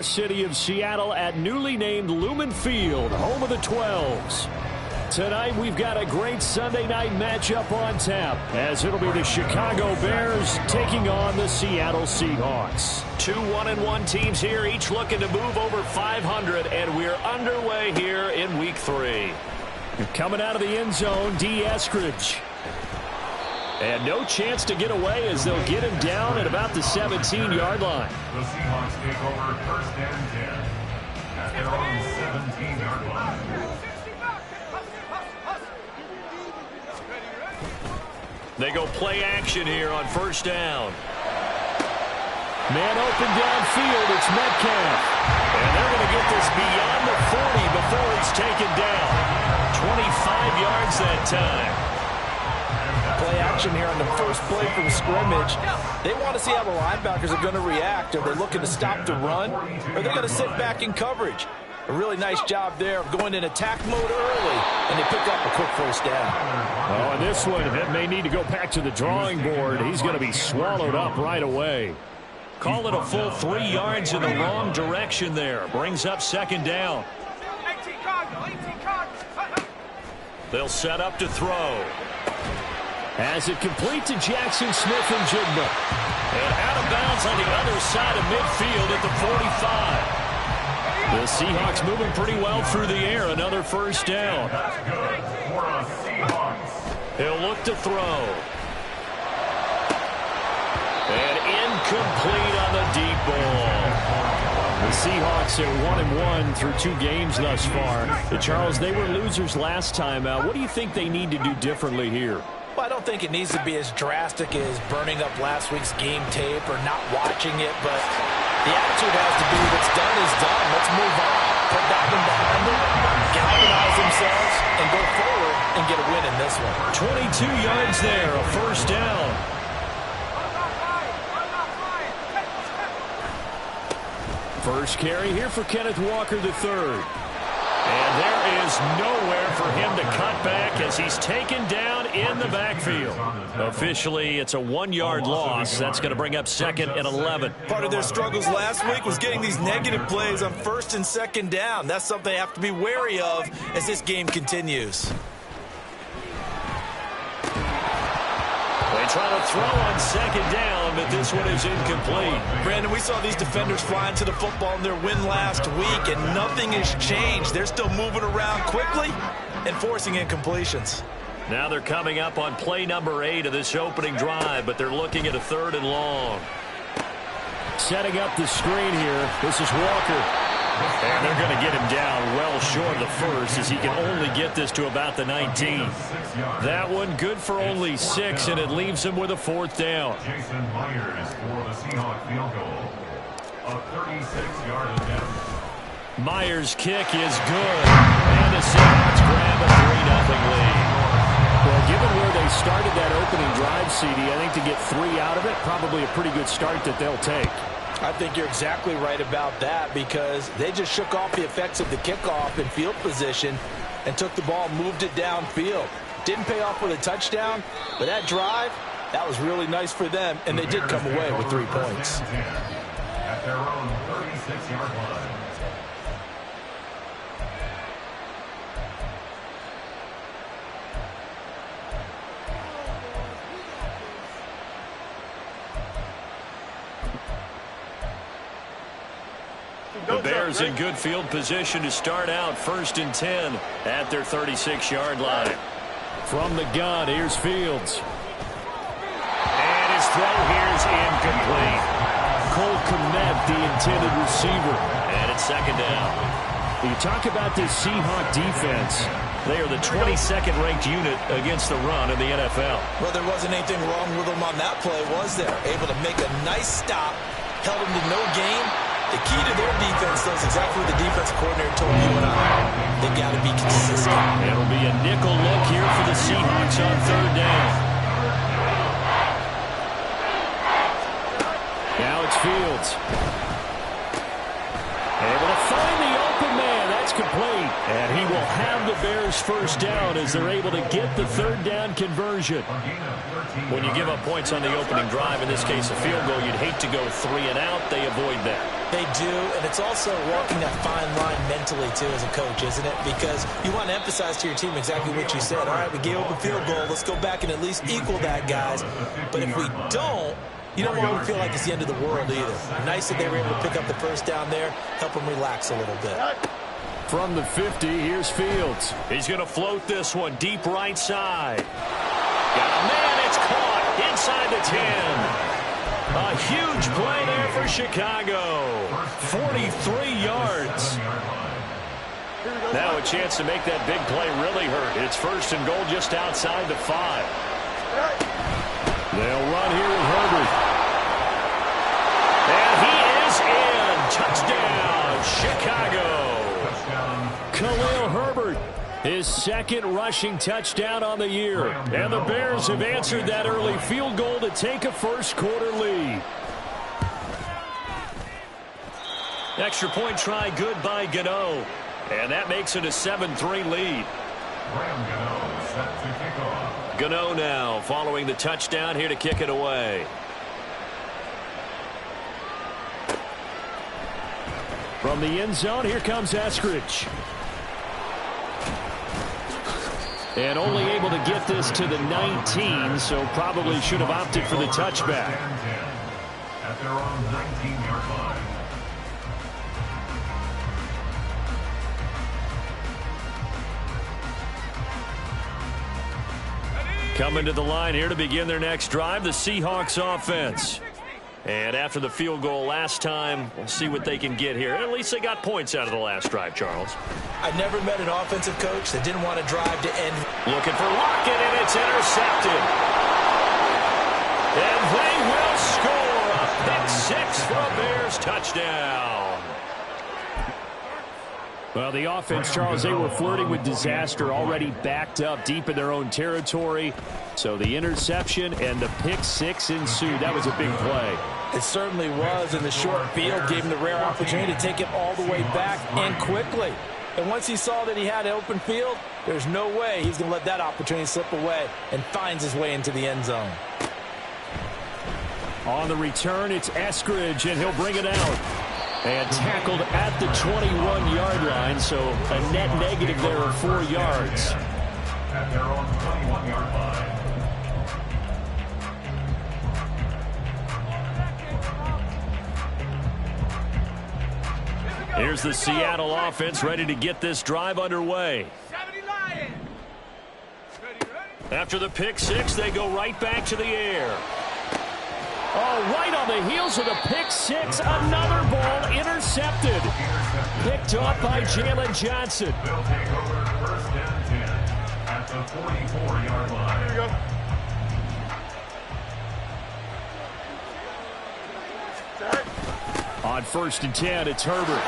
City of Seattle at newly named Lumen Field, home of the 12s. Tonight we've got a great Sunday night matchup on tap, as it'll be the Chicago Bears taking on the Seattle Seahawks. Two 1-1 teams here, each looking to move over 500, and we're underway here in Week 3. Coming out of the end zone, D. Eskridge. And no chance to get away as they'll get him down at about the 17-yard line. The Seahawks take over first and 10 at their own 17-yard line. They go play action here on first down. Man open downfield, it's Metcalf. And they're going to get this beyond the 40 before it's taken down. 25 yards that time. Play action here on the first play from scrimmage. They want to see how the linebackers are going to react. Are they looking to stop the run? Or are they going to sit back in coverage? A really nice job there of going in attack mode early, and they pick up a quick first down. Oh, and this one, it may need to go back to the drawing board. He's going to be swallowed up right away. Call it a full 3 yards in the wrong direction there. Brings up second down. They'll set up to throw. As it complete to Jackson Smith and Jigba. And out of bounds on the other side of midfield at the 45. The Seahawks moving pretty well through the air. Another first down. He'll look to throw. And incomplete on the deep ball. The Seahawks are 1-1 through 2 games thus far. Charles, they were losers last time out. What do you think they need to do differently here? Well, I don't think it needs to be as drastic as burning up last week's game tape or not watching it, but the attitude has to be what's done is done. Let's move on. Put that one behind them, galvanize themselves, and go forward and get a win in this one. 22 yards there, a first down. First carry here for Kenneth Walker III. And there is nowhere for him to cut back as he's taken down in the backfield. Officially, it's a 1-yard loss. That's going to bring up second and 11. Part of their struggles last week was getting these negative plays on first and second down. That's something they have to be wary of as this game continues. They try to throw on second down, but this one is incomplete. Brandon, we saw these defenders flying to the football in their win last week, and nothing has changed. They're still moving around quickly and forcing incompletions. Now they're coming up on play number 8 of this opening drive, but they're looking at a 3rd and long. Setting up the screen here, this is Walker. And they're going to get him down well short of the first as he can only get this to about the 19. That one good for only 6, and it leaves him with a 4th down. Jason Myers for the Seahawks field goal. A 36-yard attempt. Myers' kick is good. And the Seahawks grab a 3-0 lead. Well, given where they started that opening drive, CD, I think to get 3 out of it, probably a pretty good start that they'll take. I think you're exactly right about that because they just shook off the effects of the kickoff in field position and took the ball, moved it downfield. Didn't pay off with a touchdown, but that drive, that was really nice for them, and they did come away with 3 points. At their own 36-yard line. The Bears in good field position to start out 1st and 10 at their 36-yard line. From the gun, here's Fields. And his throw here is incomplete. Cole Kmet, the intended receiver. And it's 2nd down. You talk about this Seahawk defense. They are the 22nd ranked unit against the run in the NFL. Well, there wasn't anything wrong with them on that play, was there? Able to make a nice stop, held them to no gain. The key to their defense, though, is exactly what the defense coordinator told you and I. They got to be consistent. It'll be a nickel look here for the Seahawks on 3rd down. Now it's Fields. Able to find the open man. That's complete. And he will have the Bears first down as they're able to get the third down conversion. When you give up points on the opening drive, in this case a field goal, you'd hate to go 3 and out. They avoid that. They do, and it's also walking that fine line mentally, too, as a coach, isn't it? Because you want to emphasize to your team exactly what you said. All right, we gave up a field goal. Let's go back and at least equal that, guys. But if we don't, you don't want to feel like it's the end of the world either. Nice that they were able to pick up the first down there, help them relax a little bit. From the 50, here's Fields. He's going to float this one deep right side. Got a man, it's caught inside the 10. A huge play there for Chicago. 43 yards. Now a chance to make that big play really hurt. It's first and goal just outside the 5. They'll run here with Herbert. And he is in. Touchdown, Chicago. Khalil Herbert, his second rushing touchdown on the year. And the Bears have answered that early field goal to take a first-quarter lead. Extra point try good by Gano. And that makes it a 7-3 lead. Gano now following the touchdown here to kick it away. From the end zone, here comes Eskridge. And only able to get this to the 19, so probably should have opted for the touchback. At their own 19-yard line. Coming to the line here to begin their next drive, the Seahawks offense. And after the field goal last time, we'll see what they can get here. At least they got points out of the last drive, Charles. I never met an offensive coach that didn't want to drive to end. Looking for Lockett, and it's intercepted. And they will score a pick-6 for a Bears touchdown. Well, the offense, Charles, they were flirting with disaster, already backed up deep in their own territory. So the interception and the pick-6 ensued. That was a big play. It certainly was, and the short field gave him the rare opportunity to take it all the way back and quickly. And once he saw that he had an open field, there's no way he's going to let that opportunity slip away, and finds his way into the end zone. On the return, it's Eskridge, and he'll bring it out. And tackled at the 21-yard line, so a net negative there of 4 yards. At their own 21-yard line. Here's the Seattle offense ready to get this drive underway. After the pick-6, they go right back to the air. Oh, right on the heels of the pick-6, another ball intercepted. Picked off by Jalen Johnson. They'll take over first and 10 at the 44-yard line. Here you go. On first and 10, it's Herbert.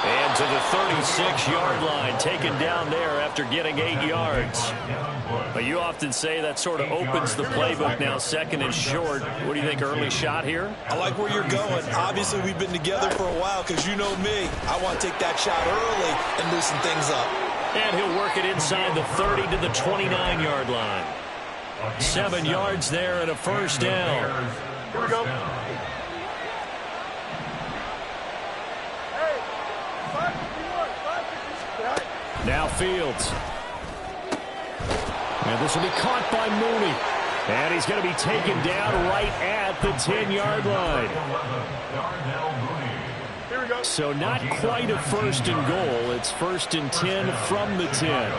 And to the 36-yard line, taken down there after getting 8 yards. But you often say that sort of opens the playbook now, second and short. What do you think, early shot here? I like where you're going. Obviously, we've been together for a while because you know me. I want to take that shot early and loosen things up. And he'll work it inside the 30 to the 29-yard line. 7 yards there and a first down. Here we go. Now Fields. And this will be caught by Mooney. And he's going to be taken down right at the 10-yard line. Here we go. So not quite a first and goal. It's first and 10 from the 10.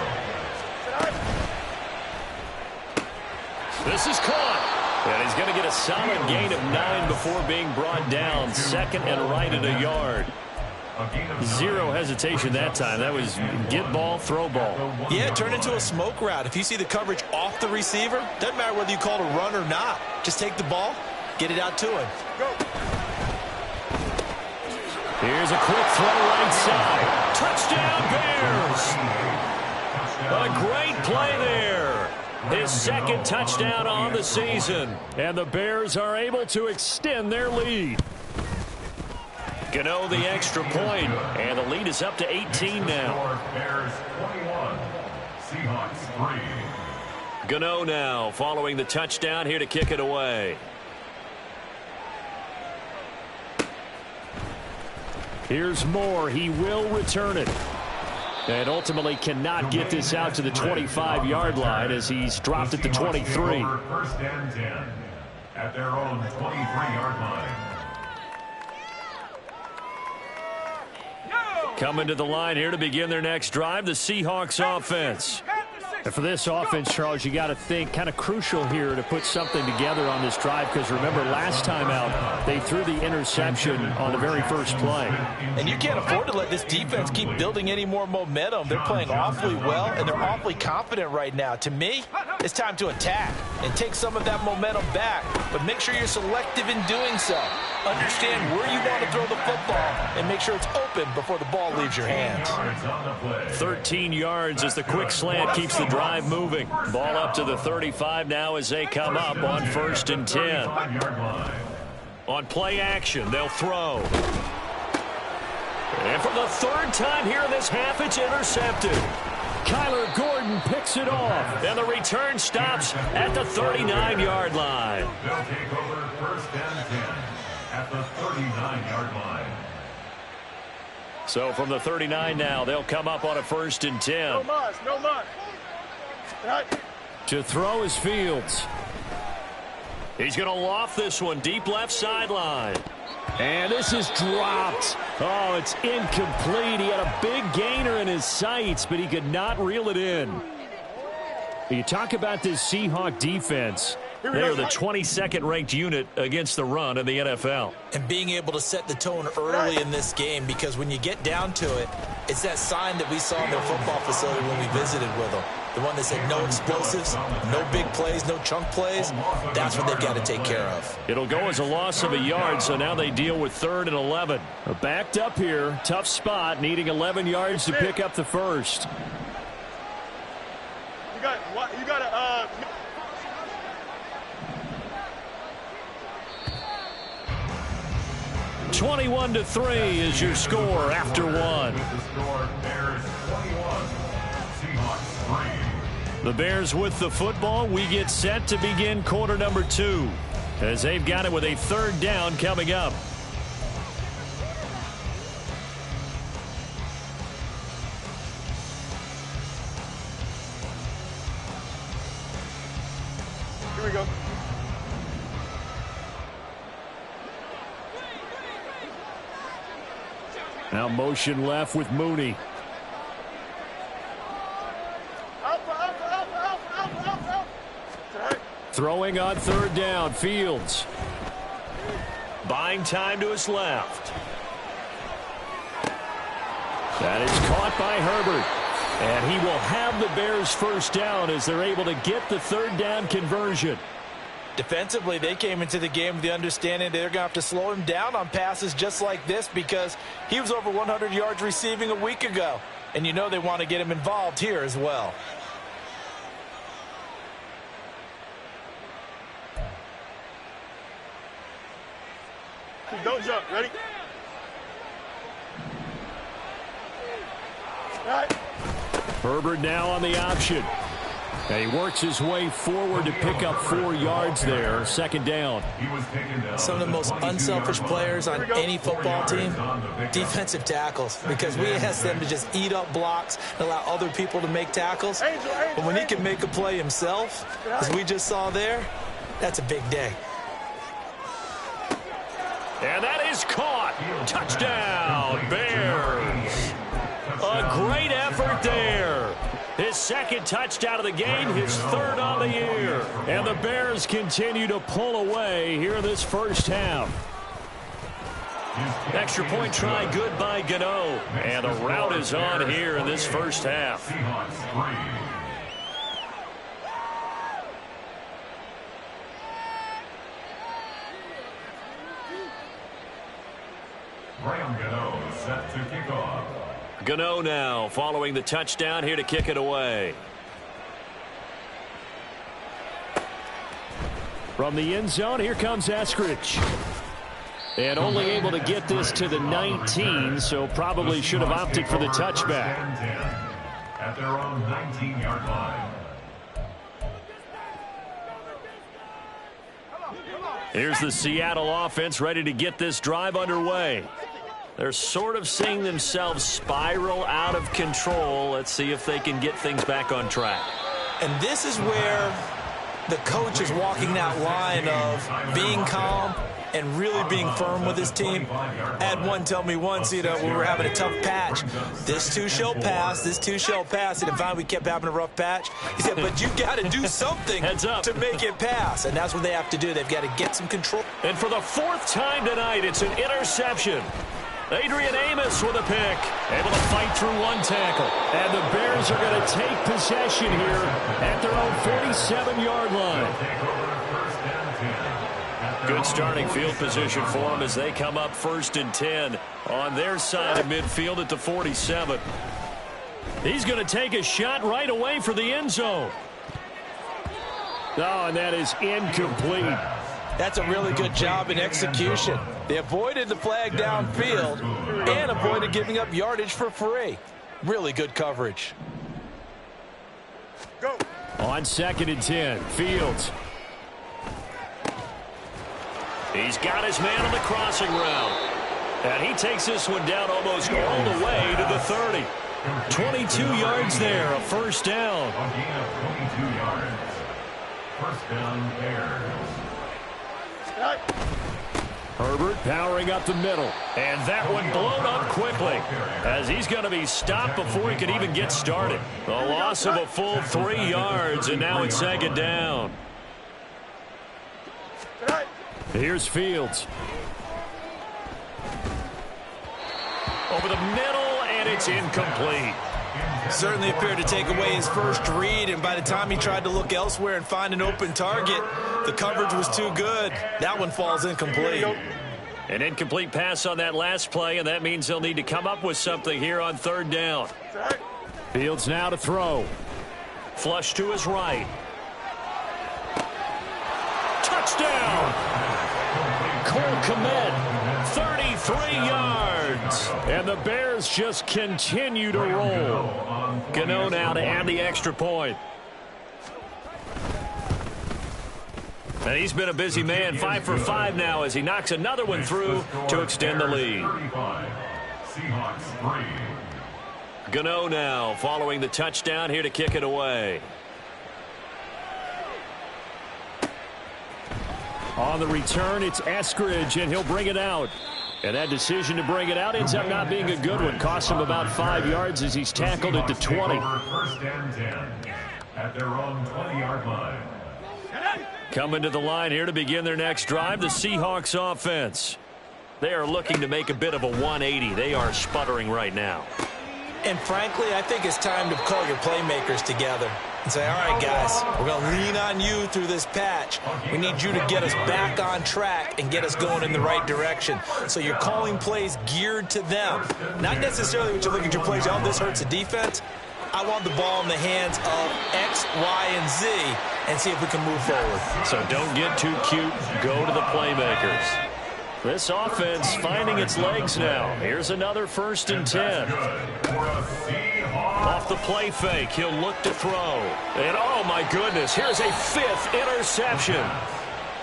This is caught. And he's going to get a solid gain of 9 before being brought down. Second and right at a yard. Zero hesitation that time. That was get ball, throw ball. Yeah, turn into a smoke route. If you see the coverage off the receiver, doesn't matter whether you call it a run or not. Just take the ball, get it out to him. Go. Here's a quick throw right side. Touchdown, Bears. A great play there. His second touchdown on the season. And the Bears are able to extend their lead. Gano the extra point, and the lead is up to 18 now. Bears 21, Seahawks 3. Gano now following the touchdown here to kick it away. Here's Moore. He will return it. And ultimately cannot get this out to the 25-yard line as he's dropped at the 23. First and 10 at their own 23-yard line. Coming to the line here to begin their next drive, the Seahawks offense. And for this offense, Charles, you got to think kind of crucial here to put something together on this drive because remember last time out they threw the interception on the very first play. And you can't afford to let this defense keep building any more momentum. They're playing awfully well and they're awfully confident right now. To me, it's time to attack and take some of that momentum back, but make sure you're selective in doing so. Understand where you want to throw the football and make sure it's open before the ball leaves your hands. 13 yards as the quick slant keeps the drive moving. Ball up to the 35 now as they come up on 1st and 10. On play action, they'll throw. And for the third time here in this half, it's intercepted. Kyler Gordon picks it off. And the return stops at the 39-yard line. They'll take over 1st and 10 at the 39-yard line. So from the 39 now, they'll come up on a 1st and 10. No mas, no mas. Right. To throw is Fields. He's going to loft this one deep left sideline. And this is dropped. Oh, it's incomplete. He had a big gainer in his sights, but he could not reel it in. You talk about this Seahawk defense. They are the 22nd ranked unit against the run in the NFL. And being able to set the tone early in this game, because when you get down to it, it's that sign that we saw in their football facility when we visited with them. The one that said no explosives, no big plays, no chunk plays. That's what they've got to take care of. It'll go as a loss of a yard, so now they deal with 3rd and 11. Backed up here, tough spot, needing 11 yards to pick up the first. You got to 21-3 is your score after one. The Bears with the football. We get set to begin quarter number 2 as they've got it with a 3rd down coming up. Here we go. Now motion left with Mooney. Throwing on 3rd down, Fields. Buying time to his left. That is caught by Herbert. And he will have the Bears 1st down as they're able to get the 3rd down conversion. Defensively, they came into the game with the understanding they're going to have to slow him down on passes just like this because he was over 100 yards receiving a week ago. And you know they want to get him involved here as well. Don't jump. Ready? Right. Herbert now on the option. And he works his way forward to pick up 4 yards there. 2nd down. Some of the most unselfish players on any football team, defensive tackles, because we ask them to just eat up blocks and allow other people to make tackles. But when he can make a play himself, as we just saw there, that's a big day. And that is caught. Touchdown, Bears. A great effort there. His 2nd touchdown of the game, his 3rd on the year. And the Bears continue to pull away here in this 1st half. Extra point try good by Gano. And the route is on here in this 1st half. Gano set to kick off. Gano now following the touchdown here to kick it away. From the end zone, here comes Eskridge. And only able to get this to the 19, so probably should have opted for the touchback. At their own 19-yard line. Here's the Seattle offense ready to get this drive underway. They're sort of seeing themselves spiral out of control. Let's see if they can get things back on track. And this is where the coach is walking that line of being calm and really being firm with his team. I had one tell me once, when we were having a tough patch, this too shall pass, this too shall pass. And finally we kept having a rough patch. He said, but you got to do something to make it pass. And that's what they have to do. They've got to get some control. And for the 4th time tonight, it's an interception. Adrian Amos with a pick. Able to fight through one tackle. And the Bears are going to take possession here at their own 47-yard line. Good starting field position for them as they come up 1st and 10 on their side of midfield at the 47. He's going to take a shot right away for the end zone. Oh, and that is incomplete. That's a really good job in execution. They avoided the flag downfield and avoided giving up yardage for free. Really good coverage. Go. On 2nd and 10, Fields. He's got his man on the crossing route. And he takes this one down almost all the way to the 30. 22 yards there, a 1st down. A gain of 22 yards. 1st down, Bears. Herbert powering up the middle. And that one blown up quickly as he's going to be stopped before he can even get started. The loss of a full 3 yards, and now it's 2nd down. Here's Fields. Over the middle, and it's incomplete. Certainly appeared to take away his first read, and by the time he tried to look elsewhere and find an open target, the coverage was too good. That one falls incomplete. An incomplete pass on that last play, and that means they'll need to come up with something here on 3rd down. Fields now to throw. Flush to his right. Touchdown! Cole Kmet, 33 yards. And the Bears just continue to roll. Gano now to add the extra point. And he's been a busy man, 5 for 5 now as he knocks another one through to extend the lead. Gano now following the touchdown here to kick it away. On the return, it's Eskridge, and he'll bring it out. And that decision to bring it out ends up not being a good one. Cost him about 5 yards as he's tackled at the 20. 1st and 10 at their own 20-yard line. Coming to the line here to begin their next drive, the Seahawks offense. They are looking to make a bit of a 180. They are sputtering right now. And frankly, I think it's time to call your playmakers together and say, all right, guys, we're going to lean on you through this patch. We need you to get us back on track and get us going in the right direction. So you're calling plays geared to them. Not necessarily what you look at your plays, oh, this hurts the defense. I want the ball in the hands of X, Y, and Z and see if we can move forward. So don't get too cute. Go to the playmakers. This offense finding its legs now. Here's another 1st and 10. Off the play fake, he'll look to throw. And oh my goodness, here's a 5th interception.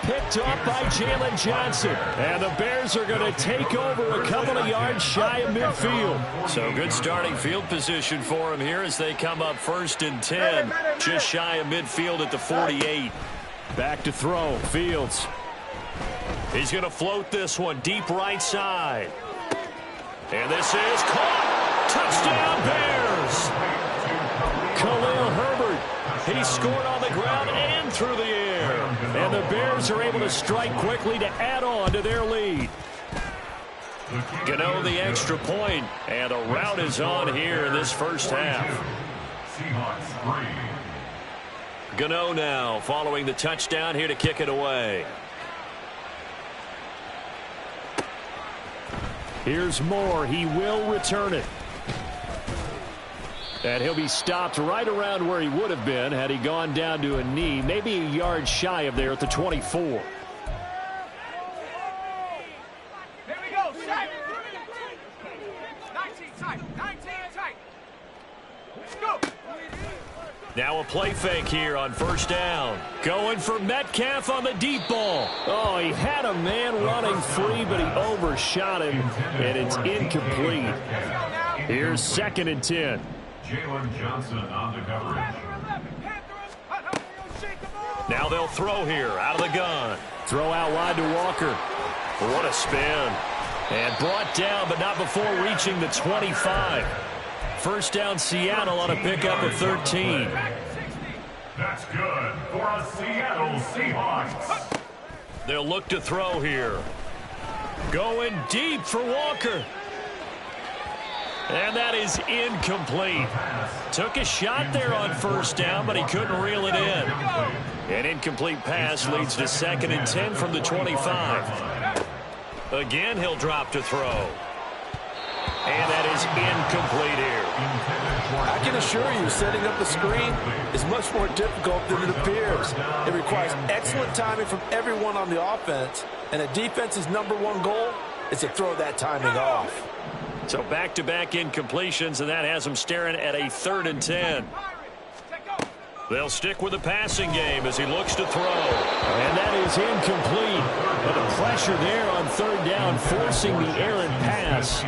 Picked up by Jalen Johnson. And the Bears are going to take over a couple of yards shy of midfield. So good starting field position for him here as they come up 1st and 10. Just shy of midfield at the 48. Back to throw, Fields. He's going to float this one deep right side. And this is caught. Touchdown, Bears. Khalil Herbert. He scored on the ground and through the air. And the Bears are able to strike quickly to add on to their lead. Gano the extra point. And a rout is on here in this first half. Gano now following the touchdown here to kick it away. Here's Moore. He will return it. And he'll be stopped right around where he would have been had he gone down to a knee, maybe a yard shy of there at the 24. Now a play fake here on first down. Going for Metcalf on the deep ball. Oh, he had a man running free, but he overshot him, and it's incomplete. Here's 2nd and 10. Jalen Johnson on the coverage. Now they'll throw here out of the gun. Throw out wide to Walker. What a spin. And brought down, but not before reaching the 25. First down Seattle on a pickup of 13. That's good for a Seattle Seahawks. They'll look to throw here. Going deep for Walker. And that is incomplete. Took a shot there on first down, but he couldn't reel it in. An incomplete pass leads to 2nd and 10 from the 25. Again, he'll drop to throw. And that is incomplete here. I can assure you, setting up the screen is much more difficult than it appears. It requires excellent timing from everyone on the offense, and a defense's #1 goal is to throw that timing off. So back-to-back incompletions, and that has them staring at a 3rd and 10. They'll stick with the passing game as he looks to throw. And that is incomplete. But the pressure there on 3rd down, forcing the errant pass.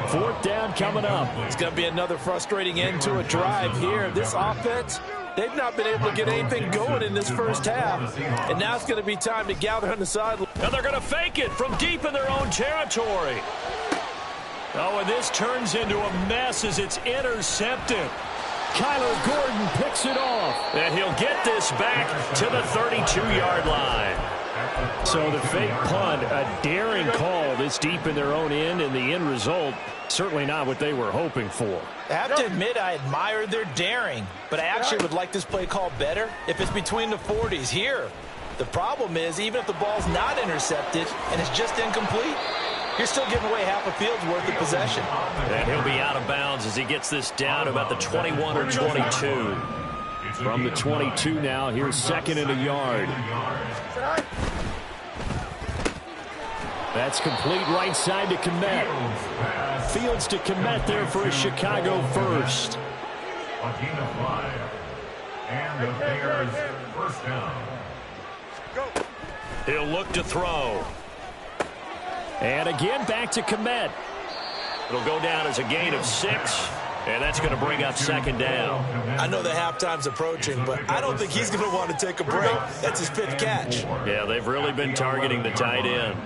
4th down coming up. It's going to be another frustrating end to a drive here. This offense, they've not been able to get anything going in this first half. And now it's going to be time to gather on the sideline. Now they're going to fake it from deep in their own territory. Oh, and this turns into a mess as it's intercepted. Kyler Gordon picks it off. And he'll get this back to the 32-yard line. So the fake punt, a daring call this deep in their own end, and the end result, certainly not what they were hoping for. I have to admit, I admire their daring, but I actually would like this play called better if it's between the 40s here. The problem is, even if the ball's not intercepted and it's just incomplete, you're still giving away half a field's worth of possession. And he'll be out of bounds as he gets this down to about the 21 or 22. From the 22 now, here's 2nd and a yard. That's complete right side to Kmet. Fields to Kmet there for a Chicago first. A gain of 5. And the Bears first down. He'll look to throw. And again, back to Kmet. It'll go down as a gain of 6, and that's going to bring up 2nd down. I know the halftime's approaching, but I don't think he's going to want to take a break. That's his 5th catch. Yeah, they've really been targeting the tight end.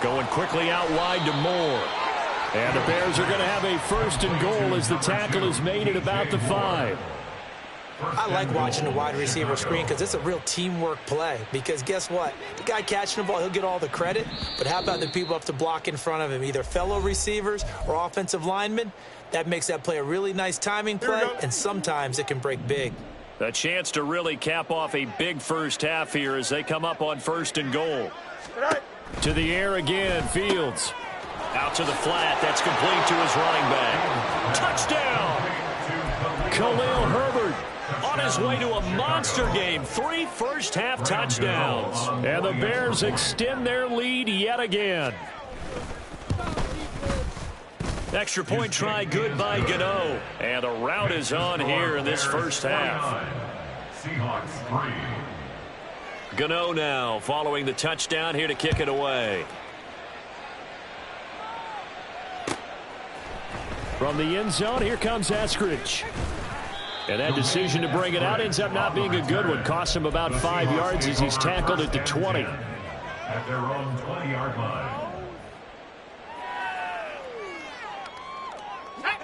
Going quickly out wide to Moore. And the Bears are going to have a 1st and goal as the tackle is made at about the 5. I like watching the wide receiver screen because it's a real teamwork play. Because guess what? The guy catching the ball, he'll get all the credit. But how about the people up to block in front of him, either fellow receivers or offensive linemen? That makes that play a really nice timing play, and sometimes it can break big. A chance to really cap off a big first half here as they come up on 1st and goal. To the air again, Fields. Out to the flat. That's complete to his running back. Touchdown! Khalil Herbert on his way to a monster game. 3 first-half touchdowns. And the Bears extend their lead yet again. Extra point try good by Gano. And the route is on here in this first half. Seahawks 3. Gano now following the touchdown here to kick it away. From the end zone, here comes Eskridge. And that decision to bring it out ends up not being a good one. Costs him about 5 yards as he's tackled at the 20. At their own 20-yard line.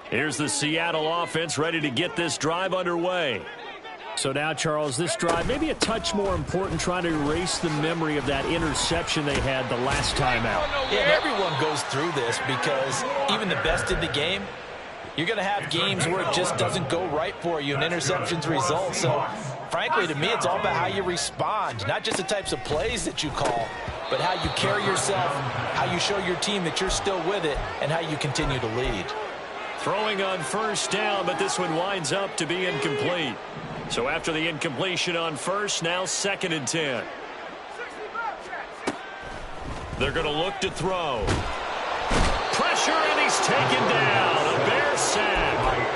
Here's the Seattle offense ready to get this drive underway. So now, Charles, this drive maybe a touch more important, trying to erase the memory of that interception they had the last time out. Yeah, everyone goes through this because even the best in the game, you're going to have games where it just doesn't go right for you and interceptions result. So, frankly, to me, it's all about how you respond, not just the types of plays that you call, but how you carry yourself, how you show your team that you're still with it, and how you continue to lead. Throwing on first down, but this one winds up to be incomplete. So after the incompletion on first, now 2nd and 10. They're going to look to throw. Pressure, and he's taken down. A Bear sack.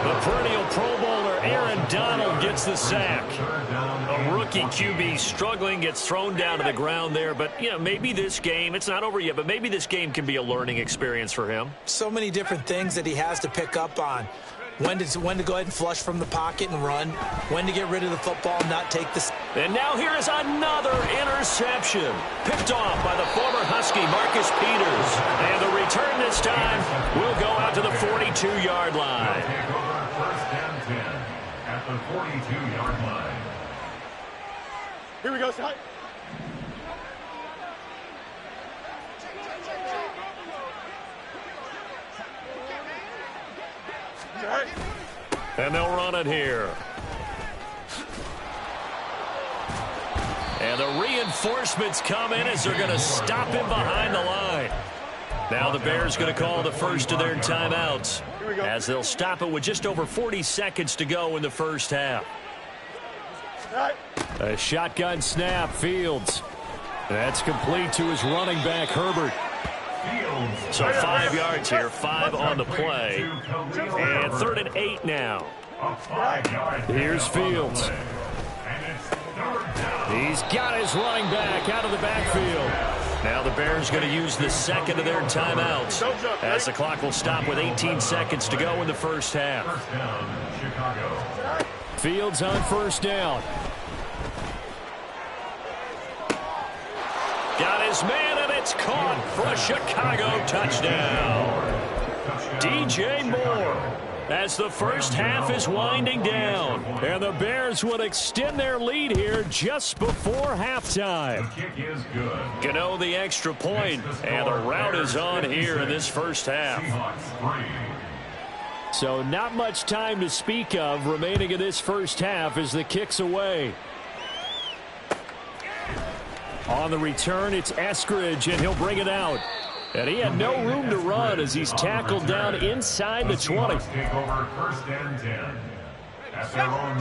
The perennial Pro Bowler Aaron Donald gets the sack. A rookie QB struggling, gets thrown down to the ground there. But, you know, maybe this game, it's not over yet, but maybe this game can be a learning experience for him. So many different things that he has to pick up on. When to go ahead and flush from the pocket and run. When to get rid of the football and not take the... And now here is another interception. Picked off by the former Husky, Marcus Peters. And the return this time will go out to the 42-yard line. First and 10 at the 42-yard line. Here we go, Scott. And they'll run it here. And the reinforcements come in as they're going to stop him behind the line. Now the Bears going to call the first of their timeouts as they'll stop it with just over 40 seconds to go in the first half. A shotgun snap, Fields. That's complete to his running back, Herbert. So 5 yards here, 5 on the play. And 3rd and 8 now. Here's Fields. He's got his running back out of the backfield. Now the Bears going to use the second of their timeouts as the clock will stop with 18 seconds to go in the first half. Fields on first down. Got his man, and it's caught for a Chicago touchdown. DJ Moore, as the first half is winding down. And the Bears would extend their lead here just before halftime. The kick is good. Gano the extra point, and the route is on here in this first half. Seahawks 3. So not much time to speak of remaining in this first half as the kick's away. On the return, it's Eskridge, and he'll bring it out. And he had no room to run as he's tackled down inside the 20.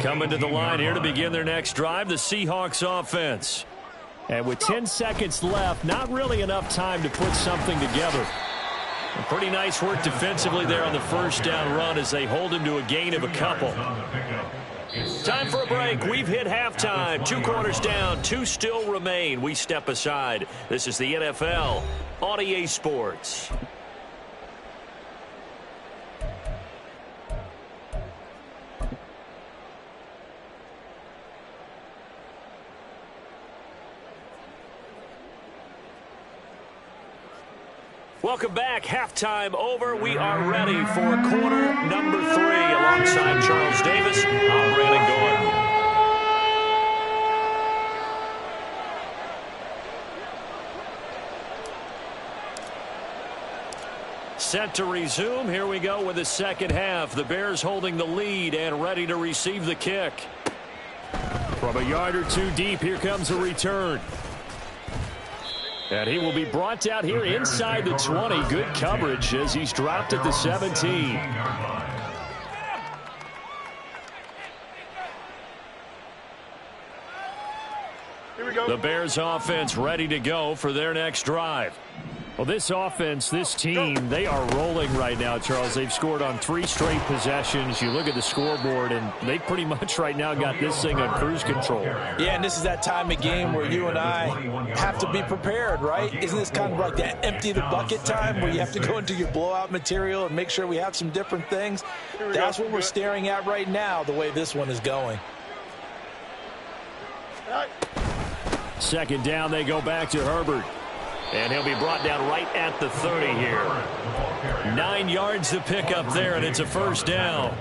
Coming to the line here to begin their next drive, the Seahawks offense. And with 10 seconds left, not really enough time to put something together. And pretty nice work defensively there on the first down run as they hold him to a gain of a couple. Time for a break. We've hit halftime. 2 quarters down. 2 still remain. We step aside. This is the NFL on EA Sports. Welcome back. Halftime over. We are ready for quarter number 3. Alongside Charles Davis, I'm Brandon Gordon. Set to resume. Here we go with the second half. The Bears holding the lead and ready to receive the kick. From a yard or 2 deep, here comes a return. And he will be brought out here inside the 20. Good coverage as he's dropped at the 17. The Bears offense ready to go for their next drive. Well, this offense, this team, they are rolling right now, Charles. They've scored on 3 straight possessions. You look at the scoreboard, and they pretty much right now got this thing on cruise control. Yeah, and this is that time of game where you and I have to be prepared, right? Isn't this kind of like that empty the bucket time where you have to go into your blowout material and make sure we have some different things? That's what we're staring at right now, the way this one is going. Second down, they go back to Herbert. And he'll be brought down right at the 30 here. 9 yards to pick up there, and it's a first down.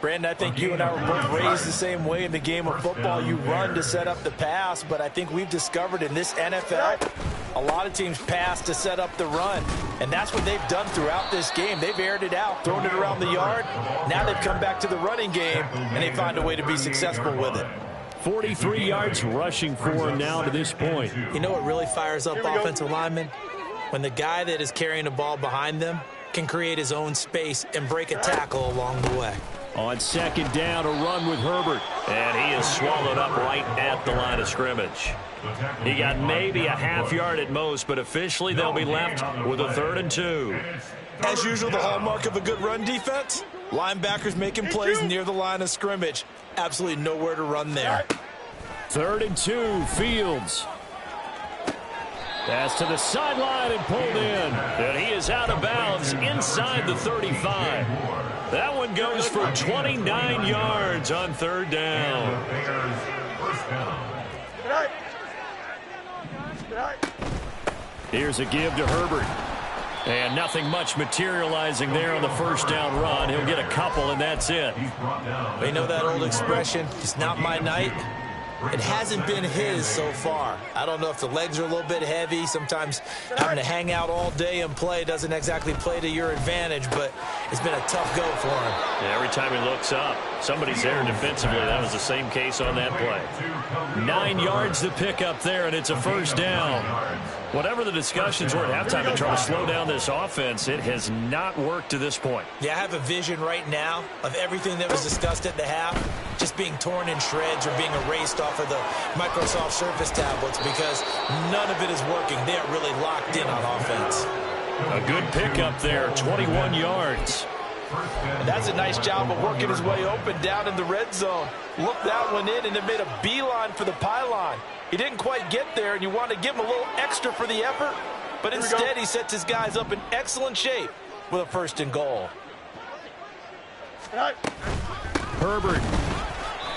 Brandon, I think you and I were both raised the same way in the game of football. You run to set up the pass, but I think we've discovered in this NFL, a lot of teams pass to set up the run. And that's what they've done throughout this game. They've aired it out, thrown it around the yard. Now they've come back to the running game, and they find a way to be successful with it. 43 yards rushing for him now to this point. You know what really fires up offensive linemen? When the guy that is carrying the ball behind them can create his own space and break a tackle along the way. On second down, a run with Herbert. And he is swallowed up right at the line of scrimmage. He got maybe a half yard at most, but officially they'll be left with a 3rd and 2. As usual, the hallmark of a good run defense, linebackers making plays near the line of scrimmage. Absolutely nowhere to run there. 3rd and 2, Fields. Pass to the sideline and pulled in. And he is out of bounds inside the 35. That one goes for 29 yards on 3rd down. Here's a give to Herbert. And nothing much materializing there on the 1st down run. He'll get a couple, and that's it. They know that old expression, it's not my night. It hasn't been his so far. I don't know if the legs are a little bit heavy. Sometimes having to hang out all day and play doesn't exactly play to your advantage, but it's been a tough go for him. Yeah, every time he looks up, somebody's there defensively. That was the same case on that play. 9 yards to pick up there, and it's a 1st down. Whatever the discussions were at halftime to try to slow down this offense, it has not worked to this point. Yeah, I have a vision right now of everything that was discussed at the half just being torn in shreds or being erased off of the Microsoft Surface tablets because none of it is working. They are really locked in on offense. A good pickup there, 21 yards. And that's a nice job of working his way open down in the red zone. Looked that one in and then made a beeline for the pylon. He didn't quite get there, and you want to give him a little extra for the effort, but instead he sets his guys up in excellent shape with a 1st and goal. Herbert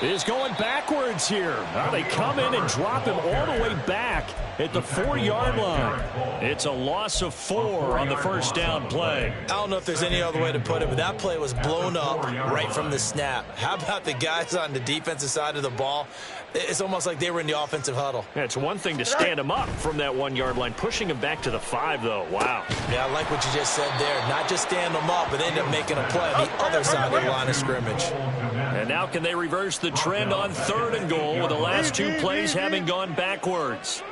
is going backwards here. Now they come in and drop him all the way back at the 4-yard line. It's a loss of 4 on the 1st down play. I don't know if there's any other way to put it, but that play was blown up right from the snap. How about the guys on the defensive side of the ball? It's almost like they were in the offensive huddle. Yeah, it's one thing to stand him up from that 1-yard line. Pushing him back to the 5, though. Wow. Yeah, I like what you just said there. Not just stand them up, but end up making a play on the other side of the line of scrimmage. And now can they reverse the trend on 3rd and goal with the last 2 plays having gone backwards?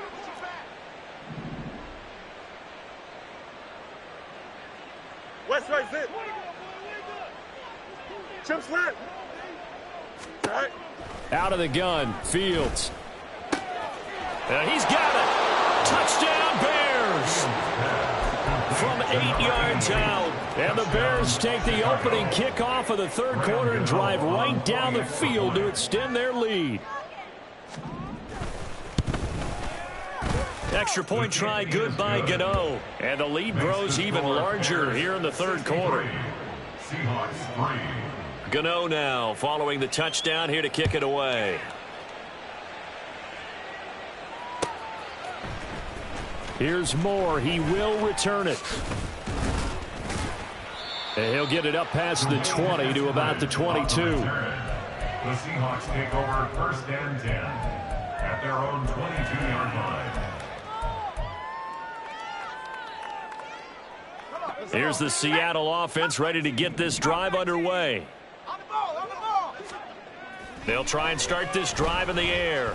West right sit. Chip slant. All right. Out of the gun, Fields. And he's got it. Touchdown, Bears. From 8 yards out. And the Bears take the opening kickoff of the 3rd quarter and drive right down the field to extend their lead. Extra point try good by Gano. And the lead grows even larger here in the 3rd quarter. Gano now following the touchdown here to kick it away. Here's Moore. He will return it. And he'll get it up past the 20 to about the 22. The Seahawks take over 1st and 10 at their own 22-yard line. Here's the Seattle offense ready to get this drive underway. They'll try and start this drive in the air.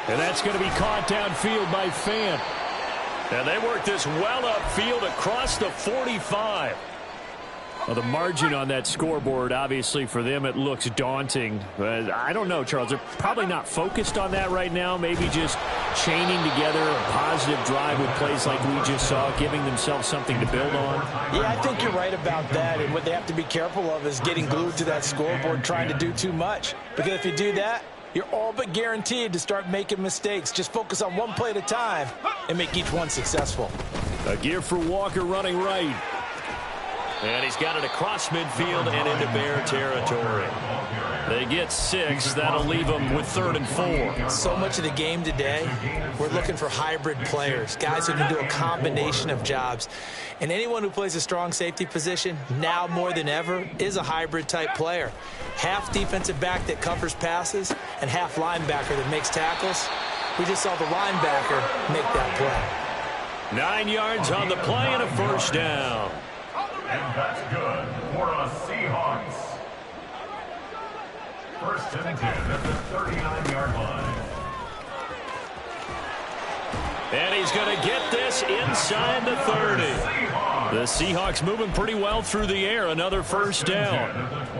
And that's going to be caught downfield by Fant. And they work this well upfield across the 45. Well, the margin on that scoreboard, obviously, for them, it looks daunting. But I don't know, Charles. They're probably not focused on that right now. Maybe just chaining together a positive drive with plays like we just saw, giving themselves something to build on. Yeah, I think you're right about that. And what they have to be careful of is getting glued to that scoreboard, trying to do too much. Because if you do that, you're all but guaranteed to start making mistakes. Just focus on one play at a time and make each one successful. A give for Walker running right. And he's got it across midfield and into Bear territory. They get 6. That'll leave them with 3rd and 4. So much of the game today, we're looking for hybrid players, guys who can do a combination of jobs. And anyone who plays a strong safety position, now more than ever, is a hybrid-type player. Half defensive back that covers passes and half linebacker that makes tackles. We just saw the linebacker make that play. 9 yards on the play and a 1st down. And that's good for the Seahawks. 1st and 10 at the 39-yard line. And he's going to get this inside the 30. The Seahawks moving pretty well through the air. Another first down.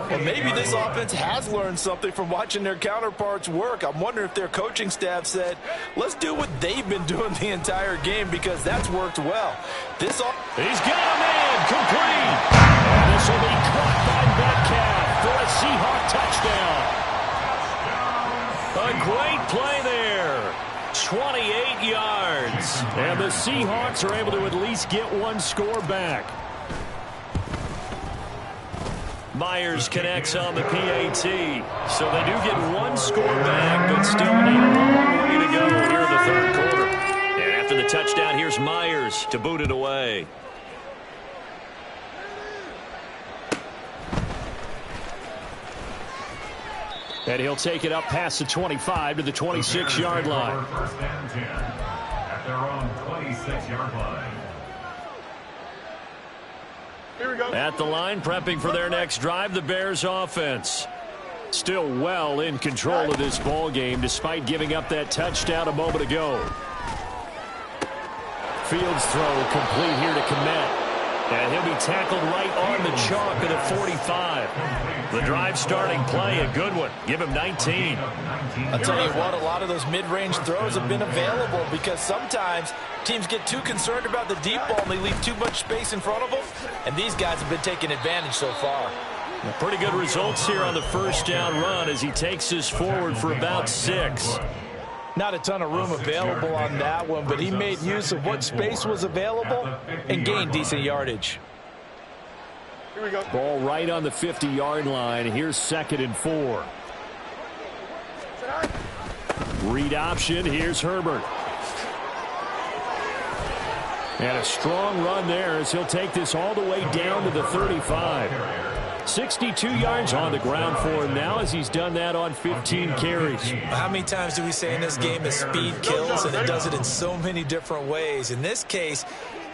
Well, maybe this offense has learned something from watching their counterparts work. I'm wondering if their coaching staff said, let's do what they've been doing the entire game, because that's worked well. He's got a man complete. And this will be caught by Metcalf for a Seahawk touchdown. A great play there. 28 yards. And the Seahawks are able to at least get one score back. Myers connects on the PAT. So they do get one score back, but still need a long way to go here in the third quarter. And after the touchdown, here's Myers to boot it away. And he'll take it up past the 25 to the 26-yard line. First and 10 at their own 26-yard line. Here we go. At the line, prepping for their next drive, the Bears offense. Still well in control of this ball game, despite giving up that touchdown a moment ago. Fields throw complete here to Kmet. And he'll be tackled right on the chalk of the 45. The drive starting play, a good one. Give him 19. I'll tell you what, a lot of those mid-range throws have been available because sometimes teams get too concerned about the deep ball and they leave too much space in front of them. And these guys have been taking advantage so far. Pretty good results here on the first down run as he takes us forward for about 6. Not a ton of room available on that one, but he made use of what space was available and gained decent yardage. Here we go. Ball right on the 50-yard line. Here's 2nd and 4. Read option. Here's Herbert. And a strong run there as he'll take this all the way down to the 35. 62 yards on the ground for him now as he's done that on 15 carries. How many times do we say in this game that speed kills, and it does it in so many different ways? In this case,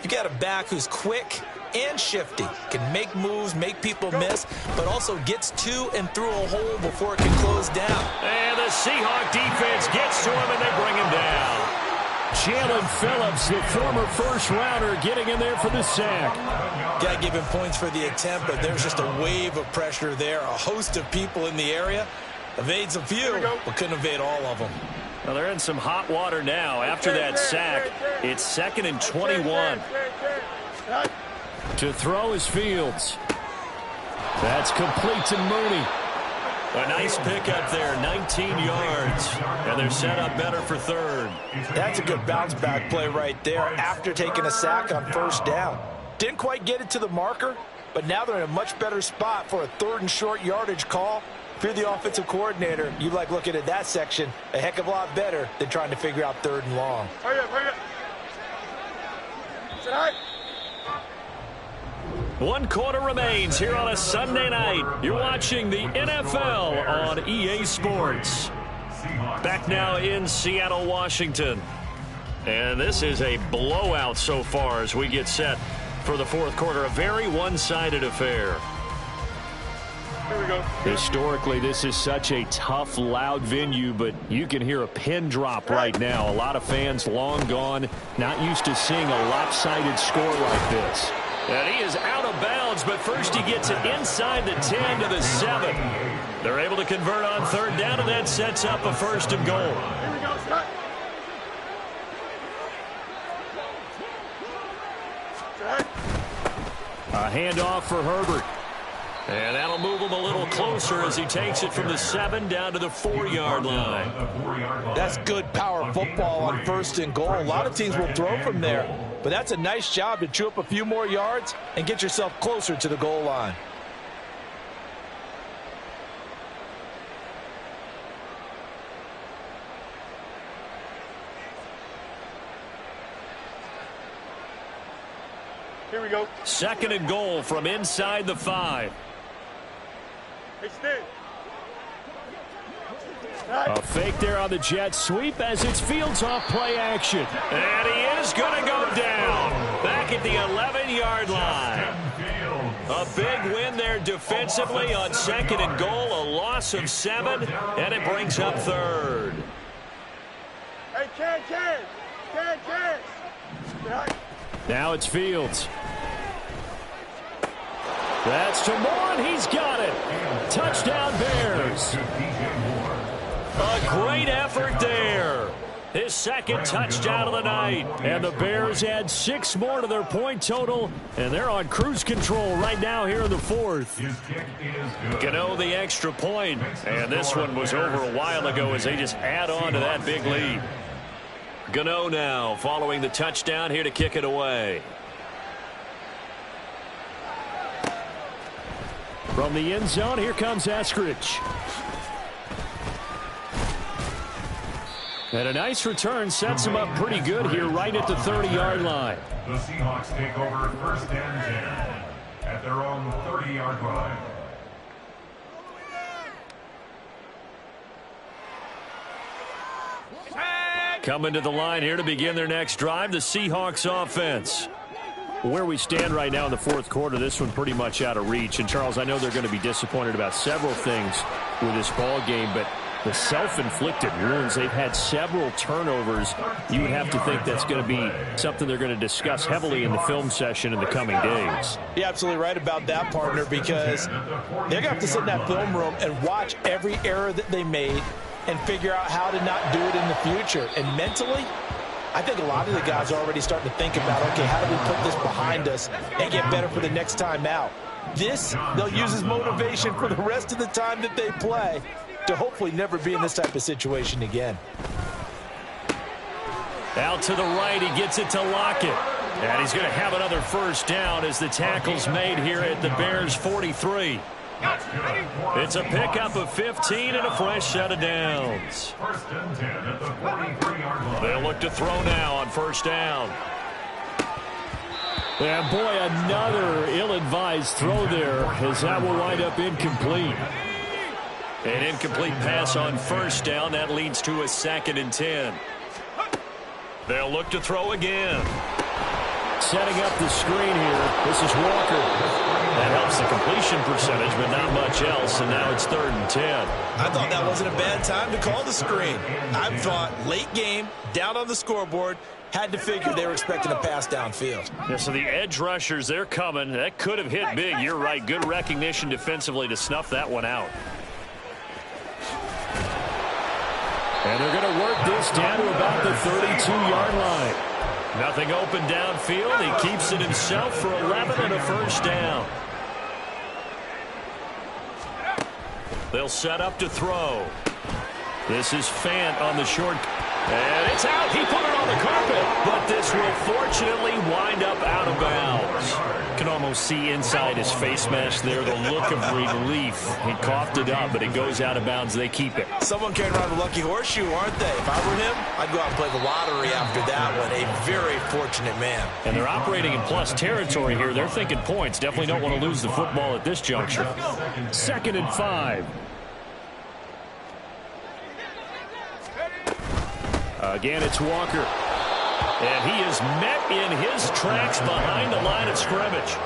you got a back who's quick and shifty, can make moves, make people miss, but also gets to and through a hole before it can close down. And the Seahawk defense gets to him and they bring him down. Jalen Phillips, the former first-rounder, getting in there for the sack. Got to give him points for the attempt, but there's just a wave of pressure there. A host of people in the area. Evades a few, but couldn't evade all of them. Well, they're in some hot water now after that sack. It's 2nd and 21. To throw is Fields. That's complete to Mooney. A nice pickup there, 19 yards. And they're set up better for 3rd. That's a good bounce-back play right there after taking a sack on first down. Didn't quite get it to the marker, but now they're in a much better spot for a 3rd and short yardage call. If you're the offensive coordinator, you like looking at that section a heck of a lot better than trying to figure out 3rd and long. Hurry up, hurry up. Sit high. 1 quarter remains here on a Sunday night. You're watching the NFL on EA Sports. Back now in Seattle, Washington. And this is a blowout so far as we get set for the 4th quarter. A very one-sided affair. Here we go. Historically, this is such a tough, loud venue, but you can hear a pin drop right now. A lot of fans long gone, not used to seeing a lopsided score like this. And he is out of bounds, but first he gets it inside the 10 to the 7. They're able to convert on 3rd down, and that sets up a 1st and goal. Here we go. Start. A handoff for Herbert. And that'll move him a little closer as he takes it from the 7 down to the 4-yard line. That's good power football on 1st and goal. A lot of teams will throw from there, but that's a nice job to chew up a few more yards and get yourself closer to the goal line. Here we go. 2nd and goal from inside the 5. Hey, Steve. A fake there on the jet sweep as it's Fields off play action. And he is going to go down back at the 11-yard line. A big win there defensively on 2nd and goal. A loss of 7, and it brings up 3rd. Hey, Ken. Now it's Fields. That's to Moore, and he's got it. Touchdown, Bears. A great effort there. His second touchdown of the night. And the Bears add 6 more to their point total, and they're on cruise control right now here in the fourth. Gano the extra point, and this one was over a while ago as they just add on to that big lead. Gano now following the touchdown here to kick it away. From the end zone, here comes Eskridge. And a nice return sets him up pretty good here right at the 30-yard line. The Seahawks take over first and 10 at their own 30-yard line. Coming to the line here to begin their next drive, the Seahawks offense. Where we stand right now in the fourth quarter, this one pretty much out of reach. And, Charles, I know they're going to be disappointed about several things with this ball game, but the self-inflicted wounds, they've had several turnovers. You would have to think that's going to be something they're going to discuss heavily in the film session in the coming days. You're absolutely right about that, partner, because they're going to have to sit in that film room and watch every error that they made and figure out how to not do it in the future. And mentally, I think a lot of the guys are already starting to think about, okay, how do we put this behind us and get better for the next time out? This, they'll use as motivation for the rest of the time that they play to hopefully never be in this type of situation again. Out to the right, he gets it to Lockett. And he's going to have another first down as the tackle's made here at the Bears' 43. It's a pickup of 15 and a fresh set of downs. First and 10 at the 43-yard line. They'll look to throw now on first down. And boy, another ill-advised throw there as that will wind up incomplete. An incomplete pass on first down. That leads to a 2nd and 10. They'll look to throw again. Setting up the screen here. This is Walker. That helps the completion percentage, but not much else, and now it's 3rd and 10. I thought that wasn't a bad time to call the screen. I thought late game, down on the scoreboard, had to figure they were expecting a pass downfield. Yeah, so the edge rushers, they're coming. That could have hit big. You're right. Good recognition defensively to snuff that one out. And they're going to work this down to about the 32-yard line. Nothing open downfield. He keeps it himself for 11 and a first down. They'll set up to throw. This is Fant on the short. And it's out. He put it on the carpet. But this will fortunately wind up out of bounds. You can almost see inside his face mask there the look of relief. He coughed it up, but it goes out of bounds. They keep it. Someone carrying around a lucky horseshoe, aren't they? If I were him, I'd go out and play the lottery after that one. A very fortunate man. And they're operating in plus territory here. They're thinking points. Definitely don't want to lose the football at this juncture. 2nd and 5. Again, it's Walker. And he is met in his tracks behind the line of scrimmage.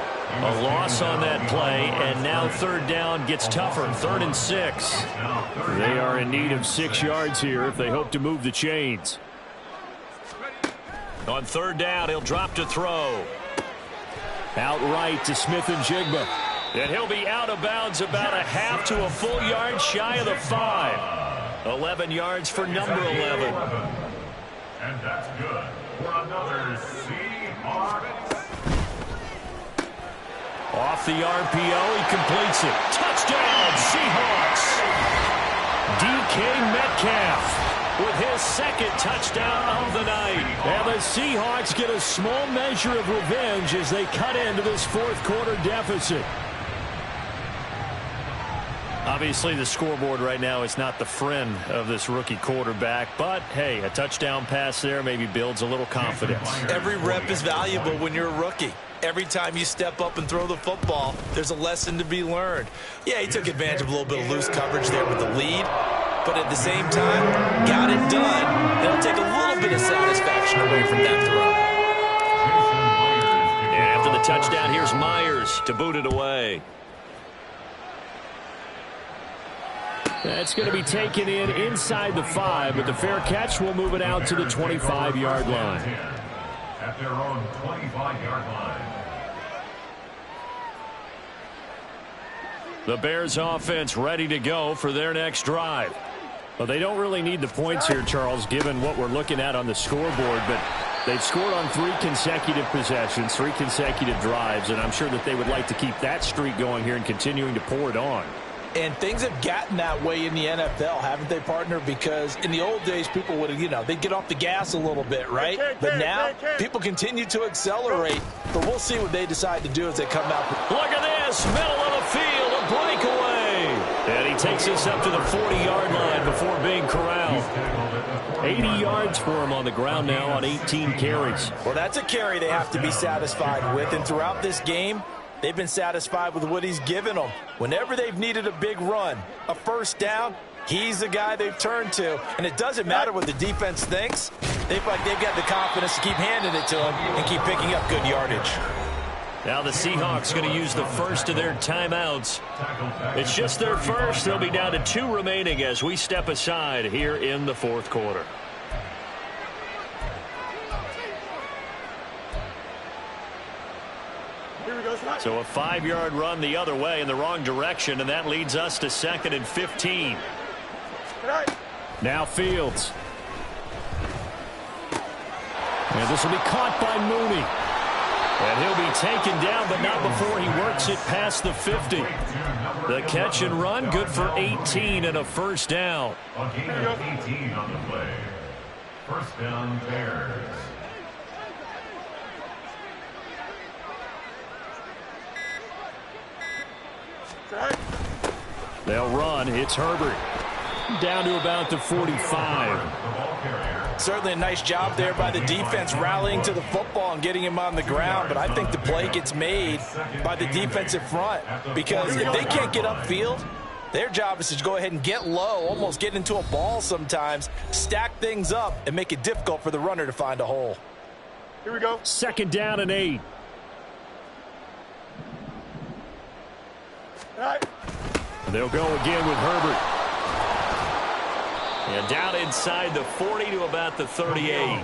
A loss on that play, and now 3rd down gets tougher. 3rd and 6. They are in need of 6 yards here if they hope to move the chains. On 3rd down, he'll drop to throw. Out right to Smith and Jigba. And he'll be out of bounds about a half to a full yard shy of the 5. 11 yards for number 11. And that's good for another Seahawks. Off the RPO, he completes it. Touchdown, Seahawks. DK Metcalf with his 2nd touchdown of the night. And the Seahawks get a small measure of revenge as they cut into this 4th quarter deficit. Obviously, the scoreboard right now is not the friend of this rookie quarterback, but, hey, a touchdown pass there maybe builds a little confidence. Every rep is valuable when you're a rookie. Every time you step up and throw the football, there's a lesson to be learned. Yeah, he took advantage of a little bit of loose coverage there with the lead, but at the same time, got it done. That'll take a little bit of satisfaction away from that throw. And after the touchdown, here's Myers to boot it away. That's going to be taken in inside the 5, but the fair catch will move it out to the 25-yard line. At their own 25-yard line. The Bears offense ready to go for their next drive. Well, they don't really need the points here, Charles, given what we're looking at on the scoreboard, but they've scored on 3 consecutive possessions, 3 consecutive drives, and I'm sure that they would like to keep that streak going here and continuing to pour it on. And things have gotten that way in the NFL, haven't they, partner? Because in the old days, people would have, they'd get off the gas a little bit, right? But now, people continue to accelerate. But we'll see what they decide to do as they come out. Look at this, middle of the field, a breakaway. And he takes us up to the 40-yard line before being corralled. 80 yards for him on the ground now on 18 carries. Well, that's a carry they have to be satisfied with. And throughout this game, they've been satisfied with what he's given them. Whenever they've needed a big run, a first down, he's the guy they've turned to. And it doesn't matter what the defense thinks. They've got the confidence to keep handing it to him and keep picking up good yardage. Now the Seahawks going to use the first of their timeouts. It's just their first. They'll be down to 2 remaining as we step aside here in the fourth quarter. So a 5-yard run the other way in the wrong direction, and that leads us to 2nd and 15. Now Fields. And this will be caught by Mooney. And he'll be taken down, but not before he works it past the 50. The catch and run, good for 18 and a first down. A gain of 18 on the play. First down, Bears. They'll run. It's Herbert. Down to about the 45. Certainly a nice job there by the defense rallying to the football and getting him on the ground, but I think the play gets made by the defensive front because if they can't get upfield, their job is to go ahead and get low, almost get into a ball sometimes, stack things up, and make it difficult for the runner to find a hole. Here we go. 2nd down and 8. All right. They'll go again with Herbert. And down inside the 40 to about the 38.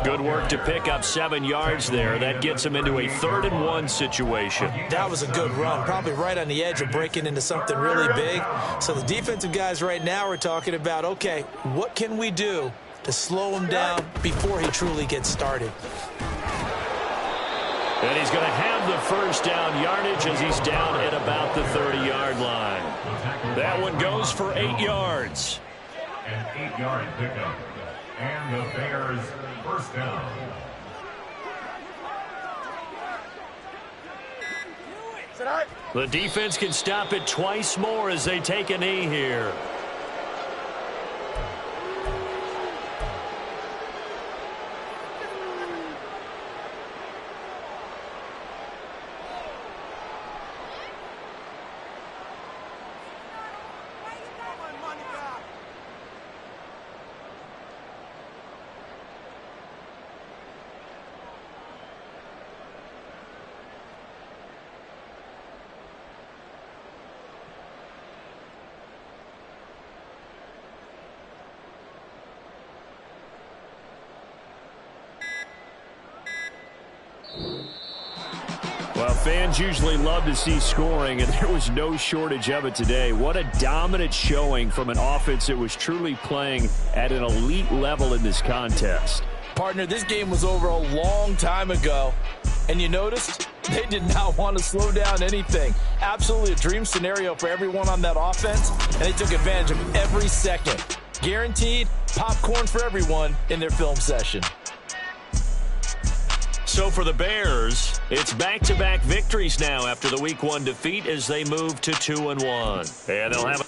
Good work to pick up 7 yards there. That gets him into a 3rd and 1 situation. That was a good run, probably right on the edge of breaking into something really big. So the defensive guys right now are talking about, okay, what can we do to slow him down before he truly gets started? And he's going to have the first down yardage as he's down at about the 30-yard line. That one goes for 8 yards. An 8-yard pickup. And the Bears first down. The defense can stop it twice more as they take a knee here. Well, fans usually love to see scoring, and there was no shortage of it today. What a dominant showing from an offense that was truly playing at an elite level in this contest. Partner, this game was over a long time ago, and you noticed they did not want to slow down anything. Absolutely a dream scenario for everyone on that offense, and they took advantage of every second. Guaranteed popcorn for everyone in their film session. So for the Bears, it's back-to-back victories now after the Week 1 defeat as they move to 2-1. And they'll have